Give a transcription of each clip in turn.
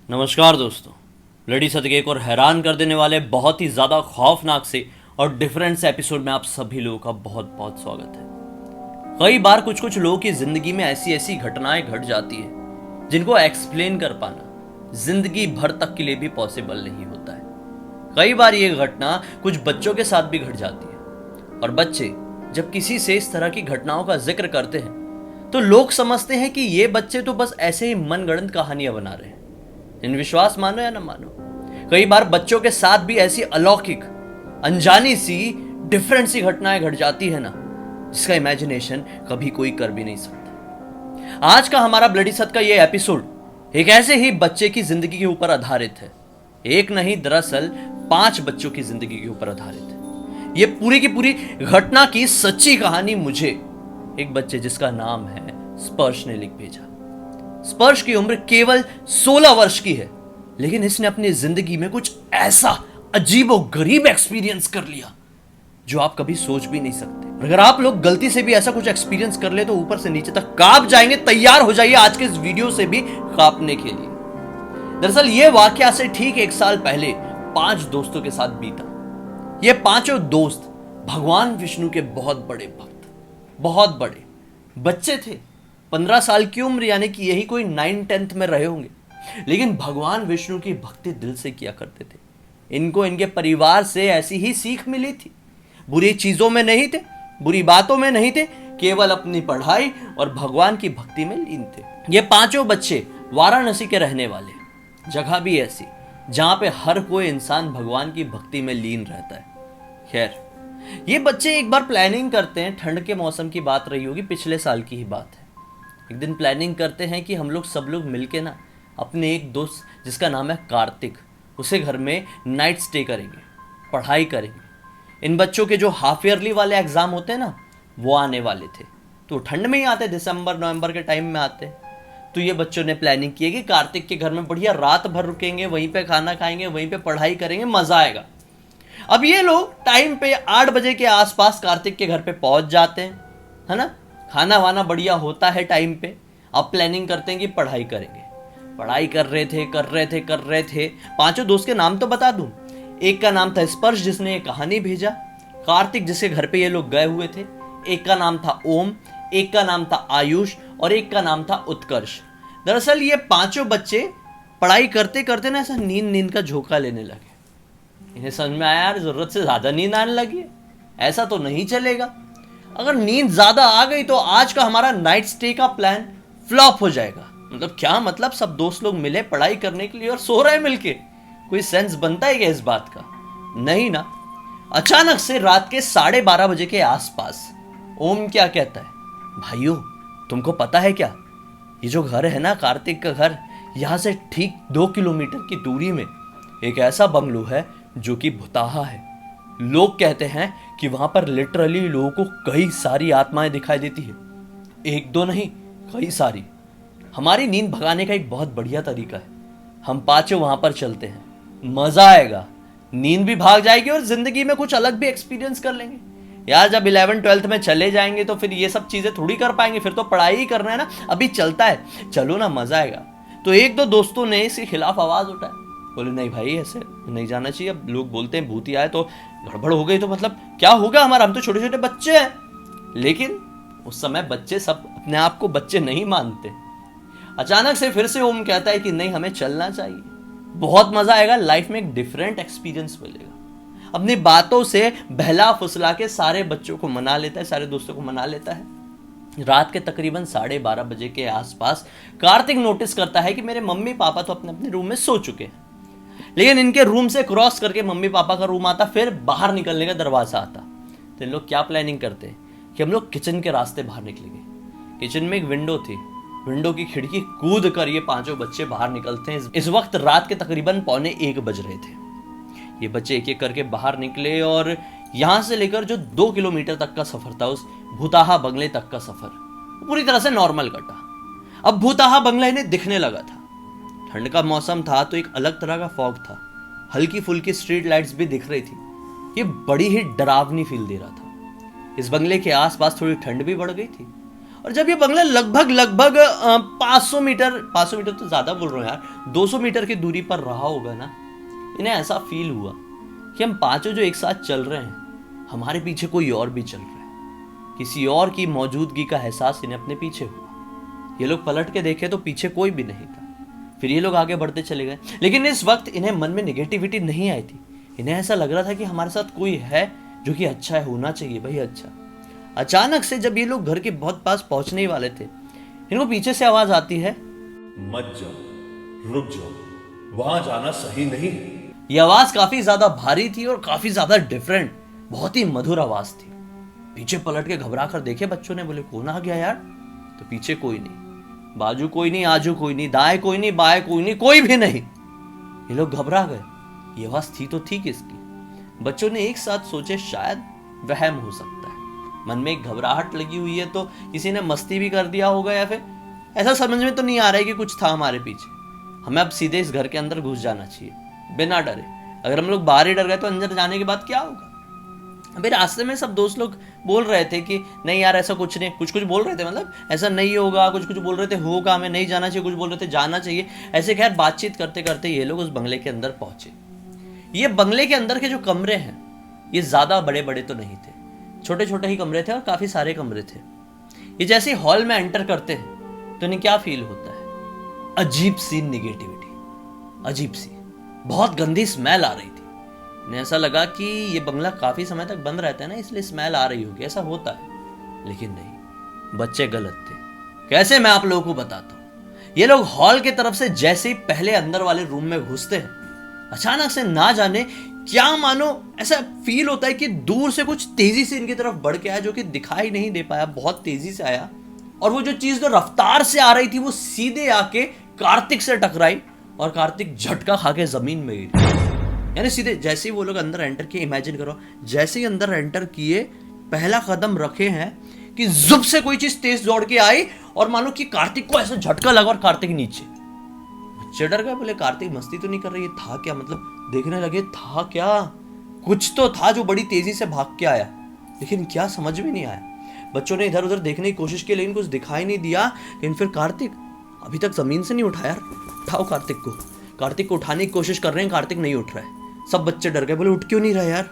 नमस्कार दोस्तों। ब्लडी सत के एक और हैरान कर देने वाले बहुत ही ज़्यादा खौफनाक से और डिफरेंट से एपिसोड में आप सभी लोगों का बहुत बहुत स्वागत है। कई बार कुछ कुछ लोगों की ज़िंदगी में ऐसी ऐसी घटनाएं घट जाती है जिनको एक्सप्लेन कर पाना जिंदगी भर तक के लिए भी पॉसिबल नहीं होता है। कई बार ये घटना कुछ बच्चों के साथ भी घट जाती है और बच्चे जब किसी से इस तरह की घटनाओं का जिक्र करते हैं तो लोग समझते हैं कि ये बच्चे तो बस ऐसे ही मनगढ़ंत कहानियां बना रहे हैं। इन विश्वास मानो या न मानो, कई बार बच्चों के साथ भी ऐसी अलौकिक अनजानी सी डिफरेंट सी घटनाएं घट जाती है ना, जिसका इमेजिनेशन कभी कोई कर भी नहीं सकता। आज का हमारा ब्लडी सत का ये एपिसोड एक ऐसे ही बच्चे की जिंदगी के ऊपर आधारित है। एक नहीं, दरअसल 5 बच्चों की जिंदगी के ऊपर आधारित है। ये पूरी की पूरी घटना की सच्ची कहानी मुझे एक बच्चे जिसका नाम है स्पर्श ने लिख भेजा। स्पर्श की उम्र केवल 16 वर्ष की है, लेकिन इसने अपनी जिंदगी में कुछ ऐसा अजीबो गरीब एक्सपीरियंस कर लिया जो आप कभी सोच भी नहीं सकते। अगर आप लोग गलती से भी ऐसा कुछ एक्सपीरियंस कर ले तो ऊपर से नीचे तक कांप जाएंगे। तैयार हो जाइए आज के इस वीडियो से भी कांपने के लिए। दरअसल ये वाकया से ठीक 1 साल पहले 5 दोस्तों के साथ बीता। ये 5 दोस्त भगवान विष्णु के बहुत बड़े भक्त, बहुत बड़े बच्चे थे। 15 साल की उम्र, यानी कि यही कोई 9th-10th में रहे होंगे, लेकिन भगवान विष्णु की भक्ति दिल से किया करते थे। इनको इनके परिवार से ऐसी ही सीख मिली थी। बुरी चीजों में नहीं थे, बुरी बातों में नहीं थे, केवल अपनी पढ़ाई और भगवान की भक्ति में लीन थे। ये 5 बच्चे वाराणसी के रहने वाले। जगह भी ऐसी जहां पे हर कोई इंसान भगवान की भक्ति में लीन रहता है। खैर, ये बच्चे एक बार प्लानिंग करते हैं। ठंड के मौसम की बात रही होगी, पिछले साल की ही बात है। एक दिन प्लानिंग करते हैं कि हम लोग सब लोग मिलके ना अपने एक दोस्त जिसका नाम है कार्तिक, उसे घर में नाइट स्टे करेंगे, पढ़ाई करेंगे। इन बच्चों के जो हाफ ईयरली वाले एग्ज़ाम होते हैं ना, वो आने वाले थे। तो ठंड में ही आते, दिसंबर नवंबर के टाइम में आते। तो ये बच्चों ने प्लानिंग की है कि कार्तिक के घर में बढ़िया रात भर रुकेंगे, वहीं पे खाना खाएंगे, वहीं पे पढ़ाई करेंगे, मज़ा आएगा। अब ये लोग टाइम पे 8 बजे के आसपास कार्तिक के घर पे पहुंच जाते हैं, है ना। खाना वाना बढ़िया होता है टाइम पे। अब प्लानिंग करते हैं कि पढ़ाई करेंगे। पढ़ाई कर रहे थे। 5 दोस्त के नाम तो बता दूं। एक का नाम था स्पर्श, जिसने ये कहानी भेजा। कार्तिक, जिसके घर पे ये लोग गए हुए थे। एक का नाम था ओम, एक का नाम था आयुष और एक का नाम था उत्कर्ष। दरअसल ये 5 बच्चे पढ़ाई करते करते ना ऐसा नींद का झोंका लेने लगे। इन्हें समझ में आया, यार जरूरत से ज्यादा नींद आने लगी है, ऐसा तो नहीं चलेगा। अगर नींद ज्यादा आ गई तो आज का हमारा नाइट स्टे का प्लान फ्लॉप हो जाएगा। मतलब क्या मतलब, सब दोस्त लोग मिले पढ़ाई करने के लिए और सो रहे मिलके। कोई सेंस बनता है क्या इस बात का? नहीं ना। अचानक से रात के 12:30 बजे के आसपास ओम क्या कहता है, भाइयों तुमको पता है क्या, ये जो घर है ना कार्तिक का घर, यहां से ठीक 2 किलोमीटर की दूरी में एक ऐसा बंगलो है जो कि भुताहा है। लोग कहते हैं कि वहां पर लिटरली लोगों को कई सारी आत्माएं दिखाई देती है। 1-2 नहीं, कई सारी। हमारी नींद भगाने का एक बहुत बढ़िया तरीका है, हम 5 वहां पर चलते हैं, मजा आएगा, नींद भी भाग जाएगी और जिंदगी में कुछ अलग भी एक्सपीरियंस कर लेंगे। यार जब 11th-12th में चले जाएंगे तो फिर ये सब चीजें थोड़ी कर पाएंगे, फिर तो पढ़ाई ही करना है ना। अभी चलता है, चलो ना, मजा आएगा। तो 1-2 दोस्तों ने इसके खिलाफ आवाज उठाई, बोले नहीं भाई ऐसे नहीं जाना चाहिए। अब लोग बोलते हैं भूत आए तो गड़बड़ हो गई तो मतलब क्या होगा हमारा, हम तो छोटे छोटे बच्चे हैं। लेकिन उस समय बच्चे सब अपने आप को बच्चे नहीं मानते। अचानक से फिर से ओम कहता है कि नहीं हमें चलना चाहिए, बहुत मजा आएगा, लाइफ में एक डिफरेंट एक्सपीरियंस मिलेगा। अपनी बातों से बहला फुसला के सारे बच्चों को मना लेता है, सारे दोस्तों को मना लेता है। रात के तकरीबन 12:30 बजे के आसपास कार्तिक नोटिस करता है कि मेरे मम्मी पापा तो अपने अपने रूम में सो चुके हैं, लेकिन इनके रूम से क्रॉस करके मम्मी पापा का रूम आता, फिर बाहर निकलने का दरवाजा आता। तो इन लोग क्या प्लानिंग करते हैं कि हम लोग किचन के रास्ते बाहर निकलेंगे। किचन में एक विंडो थी, विंडो की खिड़की कूद कर ये 5 बच्चे बाहर निकलते हैं। इस वक्त रात के तकरीबन 12:45 बज रहे थे। ये बच्चे एक एक करके बाहर निकले और यहां से लेकर जो 2 किलोमीटर तक का सफर था, उस भूताहा बंगले तक का सफर पूरी तरह से नॉर्मल कटा। अब भूताहा बंगला इन्हें दिखने लगा था। ठंड का मौसम था तो एक अलग तरह का फॉग था, हल्की फुल्की स्ट्रीट लाइट्स भी दिख रही थी। ये बड़ी ही डरावनी फील दे रहा था। इस बंगले के आसपास थोड़ी ठंड भी बढ़ गई थी और जब ये बंगला लगभग 500 मीटर तो ज्यादा बोल रहा हूँ यार, 200 मीटर की दूरी पर रहा होगा ना, इन्हें ऐसा फील हुआ कि हम पांचों जो एक साथ चल रहे हैं, हमारे पीछे कोई और भी चल रहा है। किसी और की मौजूदगी का एहसास इन्हें अपने पीछे हुआ। ये लोग पलट के देखे तो पीछे कोई भी नहीं था। फिर ये लोग आगे बढ़ते चले गए, लेकिन इस वक्त इन्हें मन में निगेटिविटी नहीं आई थी। इन्हें ऐसा लग रहा था कि हमारे साथ कोई है जो कि अच्छा है, होना चाहिए भाई अच्छा। अचानक से जब ये लोग घर के बहुत पास पहुंचने ही वाले थे, इनको पीछे से आवाज आती है, मत जाओ, रुक जाओ, वहां जाना सही नहीं है। ये आवाज काफी ज्यादा भारी थी और काफी ज्यादा डिफरेंट, बहुत ही मधुर आवाज थी। पीछे पलट के घबरा कर देखे बच्चों ने, बोले कौन आ गया यार? तो पीछे कोई नहीं, बाजू कोई नहीं, आजू कोई नहीं, दाएं कोई नहीं, बाएं कोई नहीं, कोई भी नहीं। ये लोग घबरा गए, ये आवाज थी तो थी किसकी? बच्चों ने एक साथ सोचे शायद वहम हो सकता है। मन में एक घबराहट लगी हुई है तो किसी ने मस्ती भी कर दिया होगा, या फिर ऐसा समझ में तो नहीं आ रहा है कि कुछ था हमारे पीछे। हमें अब सीधे इस घर के अंदर घुस जाना चाहिए बिना डरे। अगर हम लोग बाहर ही डर गए तो अंदर जाने के बाद क्या होगा? अभी रास्ते में सब दोस्त लोग बोल रहे थे कि नहीं यार ऐसा कुछ नहीं, कुछ कुछ बोल रहे थे, मतलब ऐसा नहीं होगा, कुछ कुछ बोल रहे थे होगा, हमें नहीं जाना चाहिए, कुछ बोल रहे थे जाना चाहिए। ऐसे खैर बातचीत करते करते ये लोग उस बंगले के अंदर पहुंचे। ये बंगले के अंदर के जो कमरे हैं ये ज्यादा बड़े बड़े तो नहीं थे, छोटे छोटे ही कमरे थे और काफी सारे कमरे थे। ये जैसे हॉल में एंटर करते हैं तो इन्हें क्या फील होता है? अजीब सी निगेटिविटी, अजीब सी बहुत गंदी स्मेल आ रही थी। इन्हें ऐसा लगा कि ये बंगला काफी समय तक बंद रहता है ना, इसलिए स्मेल आ रही होगी, ऐसा होता है। लेकिन नहीं, बच्चे गलत थे। कैसे, मैं आप लोगों को बताता हूं। ये लोग हॉल की तरफ से जैसे ही पहले अंदर वाले रूम में घुसते हैं, अचानक से ना जाने क्या मानो ऐसा फील होता है कि दूर से कुछ तेजी से इनकी तरफ बढ़ के आया, जो कि दिखाई नहीं दे पाया, बहुत तेजी से आया। और वो जो चीज जो रफ्तार से आ रही थी वो सीधे आके कार्तिक से टकराई और कार्तिक झटका खा के जमीन में गिरी। यानी सीधे जैसे ही वो लोग अंदर एंटर किए, इमेजिन करो, जैसे ही अंदर एंटर किए, पहला कदम रखे हैं कि जुब से कोई चीज तेज दौड़ के आई और मानो कि कार्तिक को ऐसा झटका लगा और कार्तिक नीचे। बच्चे डर गए, बोले कार्तिक मस्ती तो नहीं कर रही है, था क्या? मतलब देखने लगे था क्या, कुछ तो था जो बड़ी तेजी से भाग के आया, लेकिन क्या समझ में नहीं आया। बच्चों ने इधर उधर देखने की कोशिश की लेकिन कुछ दिखाई नहीं दिया। लेकिन फिर कार्तिक अभी तक जमीन से नहीं उठा यार, उठाओ कार्तिक को। कार्तिक को उठाने की कोशिश कर रहे हैं, कार्तिक नहीं उठ रहा है। सब बच्चे डर गए, बोले उठ क्यों नहीं रहा यार?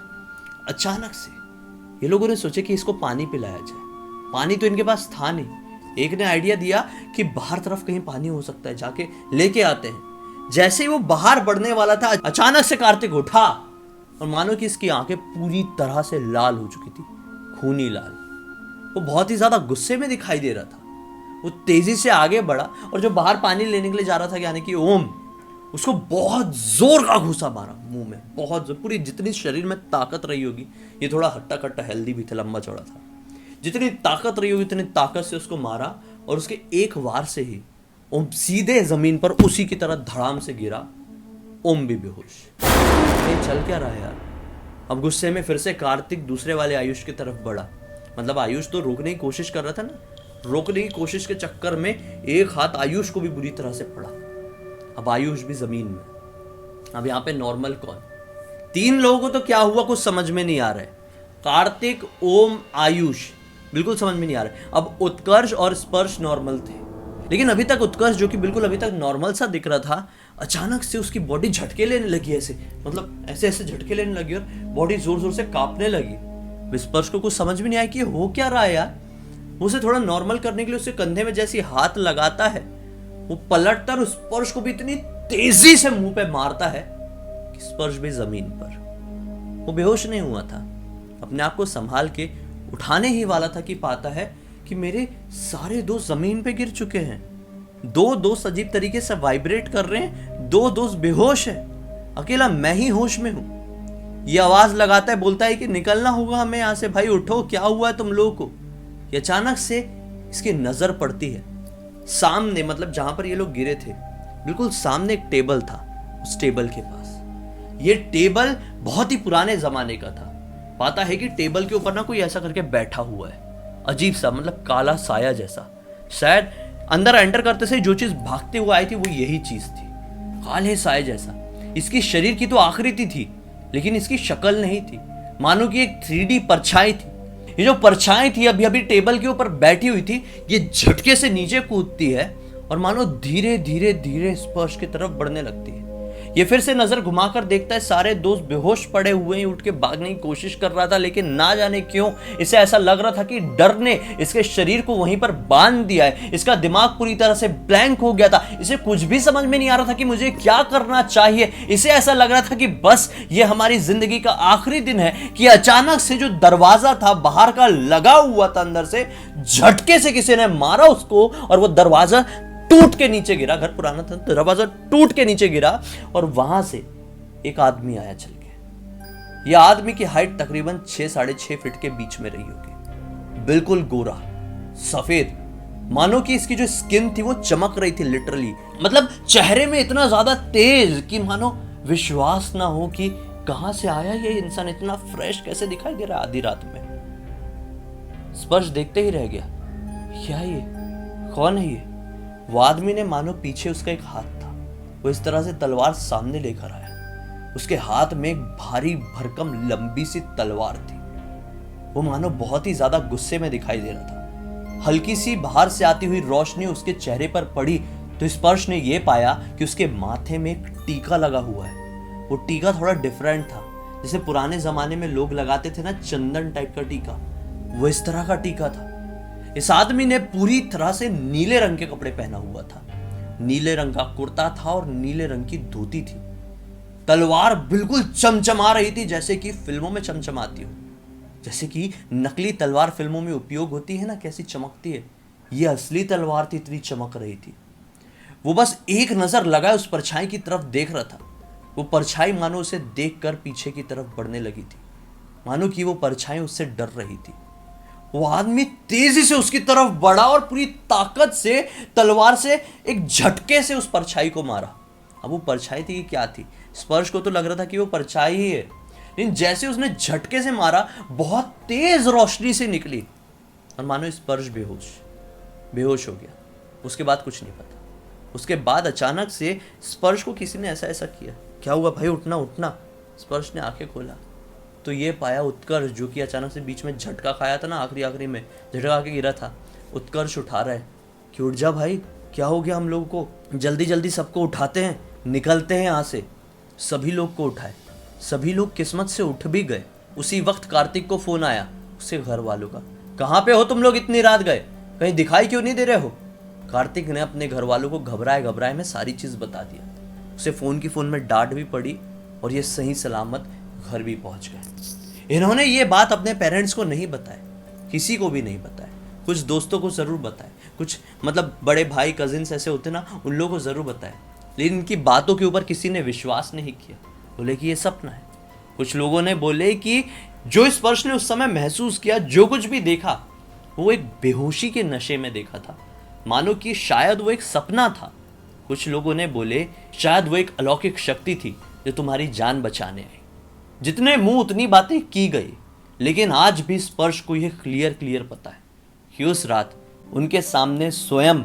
अचानक से ये लोगों ने सोचे कि इसको पानी पिलाया जाए। पानी तो इनके पास था नहीं। एक ने आइडिया दिया कि बाहर तरफ कहीं पानी हो सकता है, जाके लेके आते हैं। जैसे ही वो बाहर बढ़ने वाला था, अचानक से कार्तिक उठा और मानो कि इसकी आंखें पूरी तरह से लाल हो चुकी थी, खूनी लाल। वो बहुत ही ज्यादा गुस्से में दिखाई दे रहा था। वो तेजी से आगे बढ़ा और जो बाहर पानी लेने के लिए जा रहा था, यानी कि ओम, उसको बहुत जोर का घूसा मारा मुंह में, बहुत जोर। पूरी जितनी शरीर में ताकत रही होगी, ये थोड़ा हट्टा कट्टा हेल्दी भी था, लंबा चौड़ा था, जितनी ताकत रही होगी उतनी ताकत से उसको मारा और उसके एक वार से ही ओम सीधे जमीन पर उसी की तरह धड़ाम से गिरा। ओम भी बेहोश। ये चल क्या रहा है यार? अब गुस्से में फिर से कार्तिक दूसरे वाले आयुष की तरफ बढ़ा। मतलब आयुष तो रोकने की कोशिश कर रहा था ना, रोकने की कोशिश के चक्कर में एक हाथ आयुष को भी बुरी तरह से पड़ा। अब आयुष भी जमीन में। अब यहाँ पे नॉर्मल कौन? तीन लोगों को तो क्या हुआ कुछ समझ में नहीं आ रहा है। कार्तिक, ओम, आयुष बिल्कुल समझ में नहीं आ रहा है। अब उत्कर्ष और स्पर्श नॉर्मल थे, लेकिन अभी तक उत्कर्ष जो कि बिल्कुल अभी तक नॉर्मल सा दिख रहा था, अचानक से उसकी बॉडी झटके लेने लगी, ऐसे मतलब ऐसे ऐसे झटके लेने लगी और बॉडी जोर जोर से कांपने लगी। स्पर्श को कुछ समझ में नहीं आया कि हो क्या रहा है यार। उसे थोड़ा नॉर्मल करने के लिए उसके कंधे में जैसे हाथ लगाता है, वो पलटता और स्पर्श को भी इतनी तेजी से मुंह पे मारता है कि स्पर्श भी जमीन पर। वो बेहोश नहीं हुआ था, अपने आप को संभाल के उठाने ही वाला था कि पाता है कि मेरे सारे दोस्त जमीन पे गिर चुके हैं। दो दोस्त अजीब तरीके से वाइब्रेट कर रहे हैं, दो दोस्त बेहोश है, अकेला मैं ही होश में हूं। ये आवाज लगाता है, बोलता है कि निकलना होगा हमें यहां से, भाई उठो, क्या हुआ है तुम लोगों को? ये अचानक से इसकी नजर पड़ती है सामने, मतलब जहां पर ये लोग गिरे थे बिल्कुल सामने एक टेबल था। उस टेबल के पास, ये टेबल बहुत ही पुराने जमाने का था। पाता है कि टेबल के ऊपर ना कोई ऐसा करके बैठा हुआ है, अजीब सा, मतलब काला साया जैसा। शायद अंदर एंटर करते से जो चीज भागते हुए आई थी वो यही चीज थी, काले साये जैसा। इसकी शरीर की तो आकृति थी लेकिन इसकी शक्ल नहीं थी, मानो कि एक 3D परछाई थी। ये जो परछाई थी अभी अभी टेबल के ऊपर बैठी हुई थी, ये झटके से नीचे कूदती है और मानो धीरे धीरे धीरे स्पर्श की तरफ बढ़ने लगती है। ये फिर से नजर घुमाकर देखता है, सारे दोस्त बेहोश पड़े हुए ही उठ के भागने की कोशिश कर रहा था, लेकिन ना जाने क्यों इसे ऐसा लग रहा था कि डर ने इसके शरीर को वहीं पर बांध दिया है। इसका दिमाग पूरी तरह से ब्लैंक हो गया था, इसे कुछ भी समझ में नहीं आ रहा था कि मुझे क्या करना चाहिए। इसे ऐसा लग रहा था कि बस ये हमारी जिंदगी का आखिरी दिन है कि अचानक से जो दरवाजा था बाहर का लगा हुआ था, अंदर से झटके से किसी ने मारा उसको और वो दरवाजा टूट के नीचे गिरा। घर पुराना था, दरवाजा टूट के नीचे गिरा और वहां से एक आदमी आया चल के। यह आदमी की हाइट तकरीबन 6-6.5 फीट के बीच में रही होगी। बिल्कुल गोरा सफेद, मानो कि इसकी जो स्किन थी वो चमक रही थी लिटरली। मतलब चेहरे में इतना ज्यादा तेज कि मानो विश्वास ना हो कि कहां से आया ये इंसान, इतना फ्रेश कैसे दिखाई दे रहा है आधी रात में। स्पर्श देखते ही रह गया, क्या ये, कौन है ये? वो आदमी ने मानो पीछे उसका एक हाथ था, वो इस तरह से तलवार सामने लेकर आया। उसके हाथ में एक भारी भरकम लंबी सी तलवार थी। वो मानो बहुत ही ज्यादा गुस्से में दिखाई दे रहा था। हल्की सी बाहर से आती हुई रोशनी उसके चेहरे पर पड़ी तो स्पर्श ने यह पाया कि उसके माथे में एक टीका लगा हुआ है। वो टीका थोड़ा डिफरेंट था, जैसे पुराने जमाने में लोग लगाते थे ना, चंदन टाइप का टीका, वो इस तरह का टीका था। इस आदमी ने पूरी तरह से नीले रंग के कपड़े पहना हुआ था, नीले रंग का कुर्ता था और नीले रंग की धोती थी। तलवार बिल्कुल चमचमा रही थी, जैसे कि फिल्मों में चमचमाती हो, जैसे कि नकली तलवार फिल्मों में उपयोग होती है ना, कैसी चमकती है, ये असली तलवार थी, इतनी चमक रही थी। वो बस एक नजर लगाए उस परछाई की तरफ देख रहा था। वो परछाई मानो उसे देखकर पीछे की तरफ बढ़ने लगी थी, मानो कि वो परछाई उससे डर रही थी। वो आदमी तेजी से उसकी तरफ बढ़ा और पूरी ताकत से तलवार से एक झटके से उस परछाई को मारा। अब वो परछाई थी कि क्या थी, स्पर्श को तो लग रहा था कि वो परछाई ही है, लेकिन जैसे उसने झटके से मारा बहुत तेज रोशनी से निकली और मानो स्पर्श बेहोश हो गया। उसके बाद कुछ नहीं पता। उसके बाद अचानक से स्पर्श को किसी ने ऐसा किया, क्या हुआ भाई, उठना उठना। स्पर्श ने आंखें खोला तो ये पाया उत्कर्ष, जो कि अचानक से बीच में झटका खाया था ना, आखिरी में झटका के गिरा था। उत्कर्ष उठा रहा है कि उठ जा भाई, क्या हो गया हम लोगों को, जल्दी जल्दी सबको उठाते हैं, निकलते हैं यहाँ से। सभी लोग को उठाए, सभी लोग किस्मत से उठ भी गए। उसी वक्त कार्तिक को फोन आया उसके घर वालों का, कहाँ पे हो तुम लोग, इतनी रात गए, कहीं दिखाई क्यों नहीं दे रहे हो। कार्तिक ने अपने घर वालों को घबराए में सारी चीज बता दिया। उसे फोन में डांट भी पड़ी और ये सही सलामत घर भी पहुंच गए। इन्होंने ये बात अपने पेरेंट्स को नहीं बताया, किसी को भी नहीं बताया। कुछ दोस्तों को जरूर बताया, कुछ मतलब बड़े भाई कजिन्स ऐसे होते ना, उन लोगों को जरूर बताया, लेकिन इनकी बातों के ऊपर किसी ने विश्वास नहीं किया। बोले कि ये सपना है। कुछ लोगों ने बोले कि जो स्पर्श ने उस समय महसूस किया, जो कुछ भी देखा, वो एक बेहोशी के नशे में देखा था, मानो कि शायद वो एक सपना था। कुछ लोगों ने बोले शायद वो एक अलौकिक शक्ति थी जो तुम्हारी जान बचाने आई। जितने मुंह उतनी बातें की गई, लेकिन आज भी स्पर्श को यह क्लियर पता है कि उस रात उनके सामने स्वयं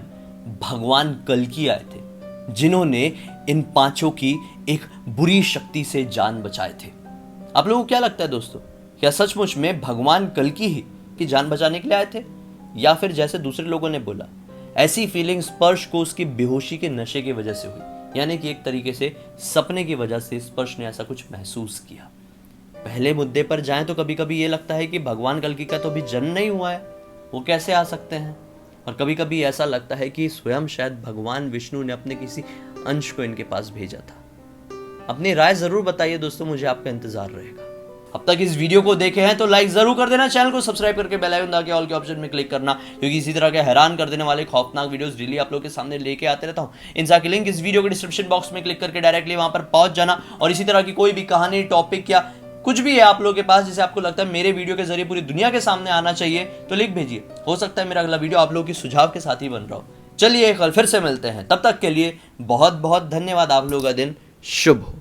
भगवान कल्कि आए थे, जिन्होंने इन पांचों की एक बुरी शक्ति से जान बचाए थे। आप लोगों को क्या लगता है दोस्तों, क्या सचमुच में भगवान कल्कि ही की जान बचाने के लिए आए थे, या फिर जैसे दूसरे लोगों ने बोला, ऐसी फीलिंग स्पर्श को उसकी बेहोशी के नशे की वजह से हुई, यानी कि एक तरीके से सपने की वजह से स्पर्श ने ऐसा कुछ महसूस किया। पहले मुद्दे पर जाएं तो कभी कभी ये लगता है कि भगवान कल्कि का तो अभी जन्म नहीं हुआ है, वो कैसे आ सकते हैं। और कभी कभी ऐसा लगता है कि स्वयं शायद भगवान विष्णु ने अपने किसी अंश को इनके पास भेजा था। अपनी राय जरूर बताइए दोस्तों, मुझे आपका इंतजार रहेगा। अब तक इस वीडियो को देखे हैं तो लाइक जरूर कर देना, चैनल को सब्सक्राइब करके बेल आइकन दबा के ऑल के ऑप्शन में क्लिक करना, क्योंकि इसी तरह के हैरान कर देने वाले खौफनाक वीडियोस डेली आप लोगों के सामने लेके आते रहता हूं। इनका लिंक इस वीडियो के डिस्क्रिप्शन बॉक्स में क्लिक करके डायरेक्टली वहां पर पहुंच जाना। और इसी तरह की कोई भी कहानी, टॉपिक या कुछ भी है आप लोगों के पास जिसे आपको लगता है मेरे वीडियो के जरिए पूरी दुनिया के सामने आना चाहिए, तो लिख भेजिए। हो सकता है मेरा अगला वीडियो आप लोगों की सुझाव के साथ ही बन रहा हो। चलिए कल फिर से मिलते हैं, तब तक के लिए बहुत बहुत धन्यवाद। आप लोगों का दिन शुभ हो।